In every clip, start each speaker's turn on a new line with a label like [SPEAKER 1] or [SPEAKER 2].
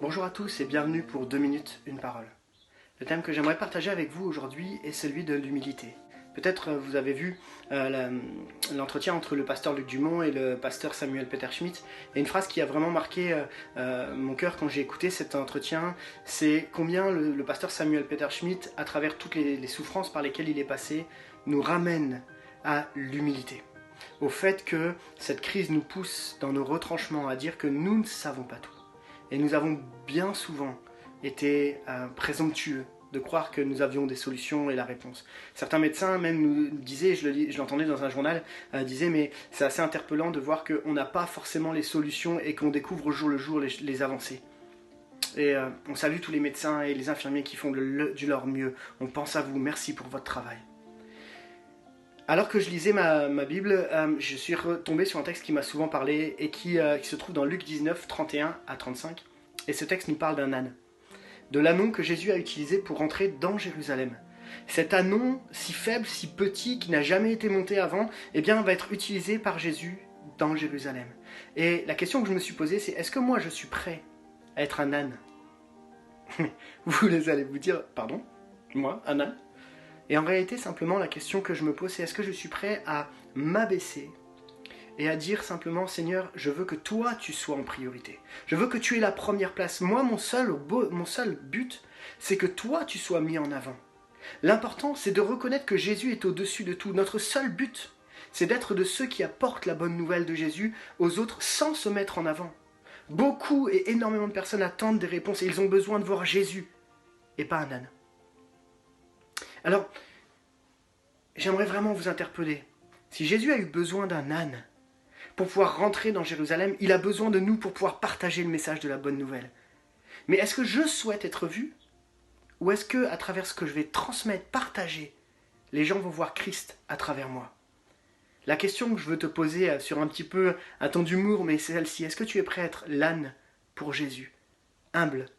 [SPEAKER 1] Bonjour à tous et bienvenue pour 2 minutes, une parole. Le thème que j'aimerais partager avec vous aujourd'hui est celui de l'humilité. Peut-être vous avez vu l'entretien entre le pasteur Luc Dumont et le pasteur Samuel Peter Schmidt. Et une phrase qui a vraiment marqué mon cœur quand j'ai écouté cet entretien, c'est combien le pasteur Samuel Peter Schmidt, à travers toutes les souffrances par lesquelles il est passé, nous ramène à l'humilité. Au fait que cette crise nous pousse dans nos retranchements à dire que nous ne savons pas tout. Et nous avons bien souvent été présomptueux de croire que nous avions des solutions et la réponse. Certains médecins même nous disaient, je l'entendais dans un journal, disaient mais c'est assez interpellant de voir qu'on n'a pas forcément les solutions et qu'on découvre au jour le jour les avancées. Et on salue tous les médecins et les infirmiers qui font du leur mieux. On pense à vous, merci pour votre travail. Alors que je lisais ma Bible, je suis retombé sur un texte qui m'a souvent parlé et qui se trouve dans Luc 19, 31 à 35. Et ce texte nous parle d'un âne. De l'ânon que Jésus a utilisé pour entrer dans Jérusalem. Cet ânon, si faible, si petit, qui n'a jamais été monté avant, eh bien, va être utilisé par Jésus dans Jérusalem. Et la question que je me suis posée, c'est est-ce que moi je suis prêt à être un âne? Vous allez vous dire, pardon, moi, un âne? Et en réalité, simplement, la question que je me pose, c'est est-ce que je suis prêt à m'abaisser et à dire simplement, Seigneur, je veux que toi, tu sois en priorité. Je veux que tu aies la première place. Moi, mon seul but, c'est que toi, tu sois mis en avant. L'important, c'est de reconnaître que Jésus est au-dessus de tout. Notre seul but, c'est d'être de ceux qui apportent la bonne nouvelle de Jésus aux autres sans se mettre en avant. Beaucoup et énormément de personnes attendent des réponses et ils ont besoin de voir Jésus et pas un âne. Alors, j'aimerais vraiment vous interpeller. Si Jésus a eu besoin d'un âne pour pouvoir rentrer dans Jérusalem, il a besoin de nous pour pouvoir partager le message de la bonne nouvelle. Mais est-ce que je souhaite être vu? Ou est-ce que, à travers ce que je vais transmettre, partager, les gens vont voir Christ à travers moi? La question que je veux te poser sur un petit peu un ton d'humour, mais c'est celle-ci. Est-ce que tu es prêt à être l'âne pour Jésus? Humble,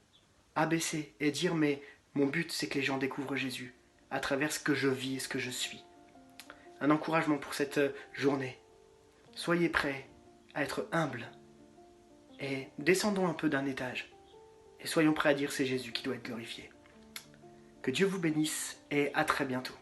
[SPEAKER 1] abaissé, et dire mais mon but c'est que les gens découvrent Jésus à travers ce que je vis et ce que je suis. Un encouragement pour cette journée. Soyez prêts à être humbles et descendons un peu d'un étage et soyons prêts à dire c'est Jésus qui doit être glorifié. Que Dieu vous bénisse et à très bientôt.